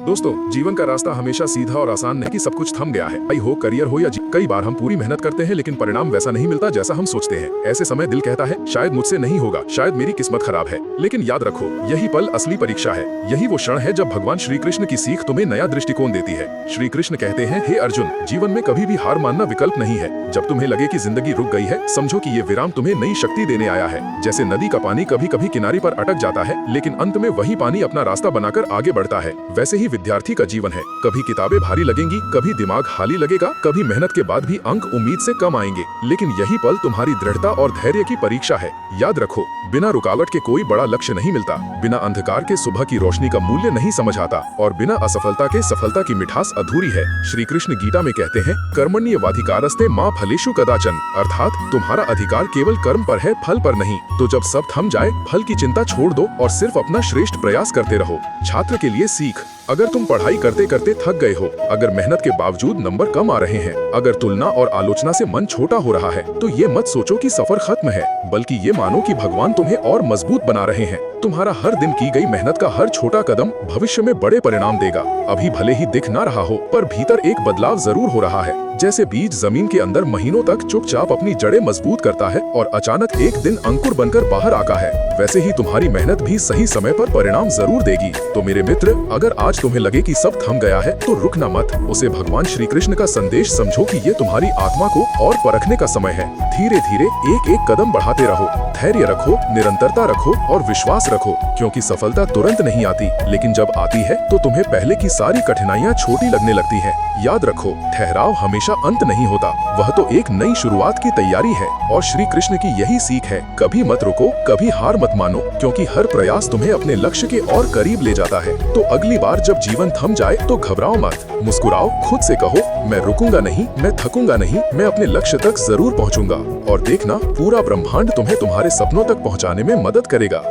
दोस्तों, जीवन का रास्ता हमेशा सीधा और आसान नहीं कि सब कुछ थम गया है। आई हो, करियर हो या कई बार हम पूरी मेहनत करते हैं लेकिन परिणाम वैसा नहीं मिलता जैसा हम सोचते हैं। ऐसे समय दिल कहता है शायद मुझसे नहीं होगा, शायद मेरी किस्मत खराब है। लेकिन याद रखो, यही पल असली परीक्षा है। यही वो क्षण है जब भगवान श्री कृष्ण की सीख तुम्हें नया दृष्टिकोण देती है। श्री कृष्ण कहते हैं, हे अर्जुन, जीवन में कभी भी हार मानना विकल्प नहीं है। जब तुम्हें लगे कि जिंदगी रुक गई है, समझो कि ये विराम तुम्हें नई शक्ति देने आया है। जैसे नदी का पानी कभी कभी किनारे पर अटक जाता है, लेकिन अंत में वही पानी अपना रास्ता बनाकर आगे बढ़ता है। वैसे ही विद्यार्थी का जीवन है। कभी किताबें भारी लगेंगी, कभी दिमाग खाली लगेगा, कभी मेहनत के बाद भी अंक उम्मीद से कम आएंगे। लेकिन यही पल तुम्हारी दृढ़ता और धैर्य की परीक्षा है। याद रखो, बिना रुकावट के कोई बड़ा लक्ष्य नहीं मिलता, बिना अंधकार के सुबह की रोशनी का मूल्य नहीं समझ आता, और बिना असफलता के सफलता की मिठास अधूरी है। श्री कृष्ण गीता में कहते हैं, कर्मण्येवाधिकारस्ते मा फलेषु कदाचन, अर्थात तुम्हारा अधिकार केवल कर्म पर है, फल पर नहीं। तो जब सब थम जाए, फल की चिंता छोड़ दो और सिर्फ अपना श्रेष्ठ प्रयास करते रहो। छात्र के लिए सीख, अगर तुम पढ़ाई करते करते थक गए हो, अगर मेहनत के बावजूद नंबर कम आ रहे हैं, अगर तुलना और आलोचना से मन छोटा हो रहा है, तो ये मत सोचो कि सफर खत्म है, बल्कि ये मानो कि भगवान तुम्हें और मजबूत बना रहे हैं। तुम्हारा हर दिन की गई मेहनत का हर छोटा कदम भविष्य में बड़े परिणाम देगा। अभी भले ही दिख ना रहा हो, पर भीतर एक बदलाव जरूर हो रहा है। जैसे बीज जमीन के अंदर महीनों तक चुपचाप अपनी जड़ें मजबूत करता है और अचानक एक दिन अंकुर बनकर बाहर आता है, वैसे ही तुम्हारी मेहनत भी सही समय पर परिणाम जरूर देगी। तो मेरे मित्र, अगर आज तुम्हें लगे कि सब थम गया है, तो रुकना मत। उसे भगवान श्री कृष्ण का संदेश समझो कि ये तुम्हारी आत्मा को और परखने का समय है। धीरे धीरे एक एक कदम बढ़ाते रहो, धैर्य रखो, निरंतरता रखो और विश्वास रखो, क्योंकि सफलता तुरंत नहीं आती, लेकिन जब आती है तो तुम्हें पहले की सारी कठिनाइयां छोटी लगने लगती है। याद रखो, ठहराव हमेशा अंत नहीं होता, वह तो एक नई शुरुआत की तैयारी है। और श्री कृष्ण की यही सीख है, कभी मत रुको, कभी हार मत मानो, क्योंकि हर प्रयास तुम्हें अपने लक्ष्य के और करीब ले जाता है। तो अगली बार जब जीवन थम जाए तो घबराओ मत, मुस्कुराओ, खुद से कहो, मैं रुकूंगा नहीं, मैं थकूंगा नहीं, मैं अपने लक्ष्य तक जरूर पहुंचूंगा। और देखना, पूरा ब्रह्मांड तुम्हें तुम्हारे सपनों तक पहुंचाने में मदद करेगा।